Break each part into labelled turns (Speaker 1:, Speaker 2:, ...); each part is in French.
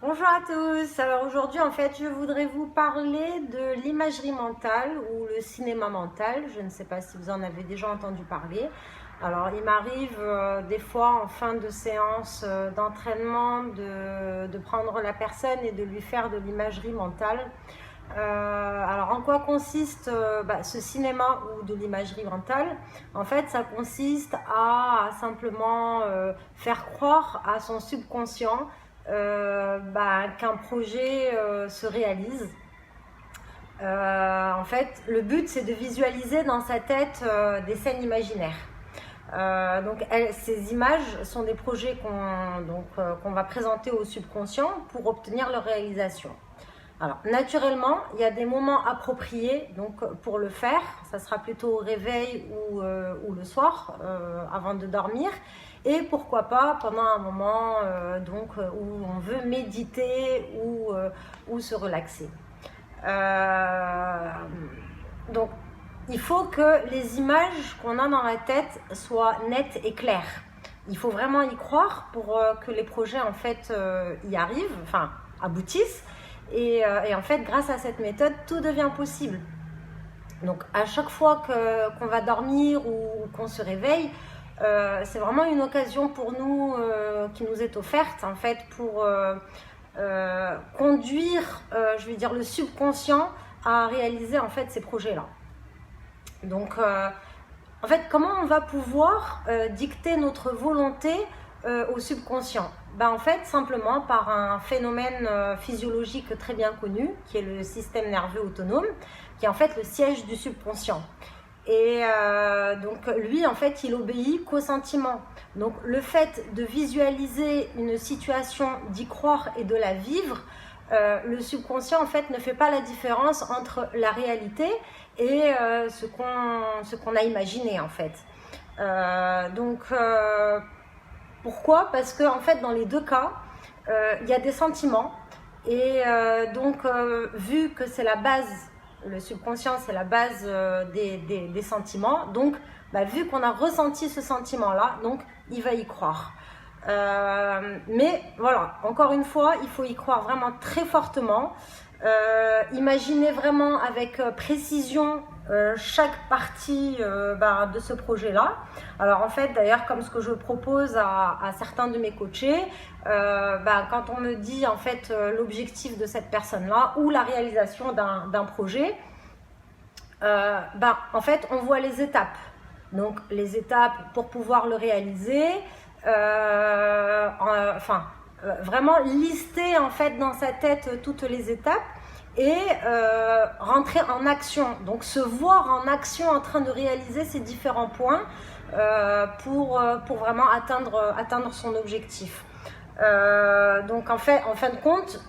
Speaker 1: Bonjour à tous. Alors aujourd'hui, en fait, je voudrais vous parler de l'imagerie mentale ou le cinéma mental. Je ne sais pas si vous en avez déjà entendu parler. Alors, il m'arrive des fois en fin de séance d'entraînement de prendre la personne et de lui faire de l'imagerie mentale. Alors, en quoi consiste ce cinéma ou de l'imagerie mentale? En fait, ça consiste à simplement faire croire à son subconscient qu'un projet se réalise. En fait, le but, c'est de visualiser dans sa tête des scènes imaginaires. Ces images sont des projets qu'on va présenter au subconscient pour obtenir leur réalisation. Alors, naturellement, il y a des moments appropriés pour le faire. Ça sera plutôt au réveil ou le soir, avant de dormir. Et pourquoi pas pendant un moment où on veut méditer ou se relaxer. Donc, il faut que les images qu'on a dans la tête soient nettes et claires. Il faut vraiment y croire pour que les projets en fait y arrivent, enfin aboutissent. Et en fait, grâce à cette méthode, tout devient possible. Donc, à chaque fois qu'on va dormir ou qu'on se réveille, c'est vraiment une occasion pour nous qui nous est offerte en fait pour conduire, le subconscient à réaliser en fait ces projets-là. Donc, en fait, comment on va pouvoir dicter notre volonté au subconscient? En fait, simplement par un phénomène physiologique très bien connu, qui est le système nerveux autonome, qui est en fait le siège du subconscient. Et lui, en fait, il obéit qu'au sentiment. Donc, le fait de visualiser une situation, d'y croire et de la vivre, le subconscient, en fait, ne fait pas la différence entre la réalité et ce qu'on a imaginé, en fait. Pourquoi? Parce que en fait, dans les deux cas, il y a des sentiments et vu que c'est la base, le subconscient c'est la base des sentiments, donc vu qu'on a ressenti ce sentiment-là, donc il va y croire. Mais voilà, encore une fois, il faut y croire vraiment très fortement. Imaginez vraiment avec précision chaque partie de ce projet-là. Alors en fait, d'ailleurs, comme ce que je propose à certains de mes coachés, quand on me dit en fait l'objectif de cette personne-là ou la réalisation d'un projet, en fait, on voit les étapes. Donc les étapes pour pouvoir le réaliser, vraiment lister en fait dans sa tête toutes les étapes et rentrer en action, donc se voir en action en train de réaliser ces différents points pour vraiment atteindre son objectif. Donc en fin de compte,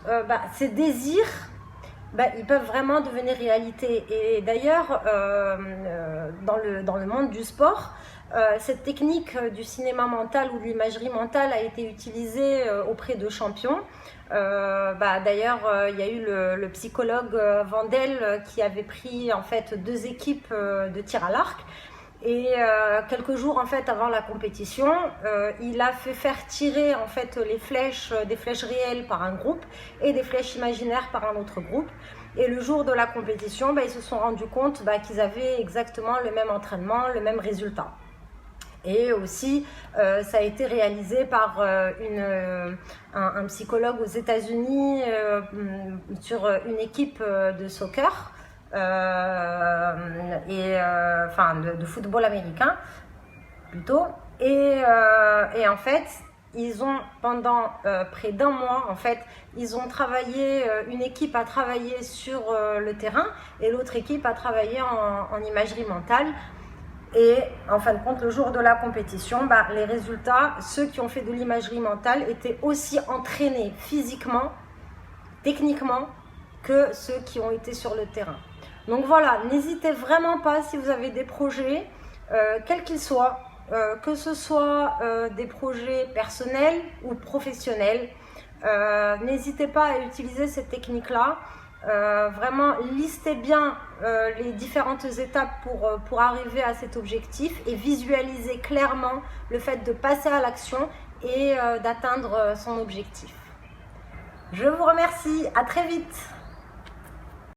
Speaker 1: ces désirs, ils peuvent vraiment devenir réalité. Et d'ailleurs, dans le monde du sport, cette technique du cinéma mental ou de l'imagerie mentale a été utilisée auprès de champions. D'ailleurs, il y a eu le psychologue Vandel qui avait pris en fait 2 équipes de tir à l'arc. Et quelques jours en fait avant la compétition, il a fait faire tirer en fait les flèches, des flèches réelles par un groupe et des flèches imaginaires par un autre groupe. Et le jour de la compétition, ils se sont rendus compte qu'ils avaient exactement le même entraînement, le même résultat. Et aussi, ça a été réalisé par un psychologue aux États-Unis sur une équipe de soccer. De football américain plutôt et en fait ils ont pendant près d'1 mois en fait ils ont travaillé, une équipe a travaillé sur le terrain et l'autre équipe a travaillé en imagerie mentale. Et en fin de compte, le jour de la compétition, les résultats, ceux qui ont fait de l'imagerie mentale étaient aussi entraînés physiquement, techniquement, que ceux qui ont été sur le terrain. Donc voilà, n'hésitez vraiment pas si vous avez des projets, quels qu'ils soient, que ce soit des projets personnels ou professionnels, n'hésitez pas à utiliser cette technique-là. Vraiment, listez bien les différentes étapes pour arriver à cet objectif et visualisez clairement le fait de passer à l'action et d'atteindre son objectif. Je vous remercie. À très vite.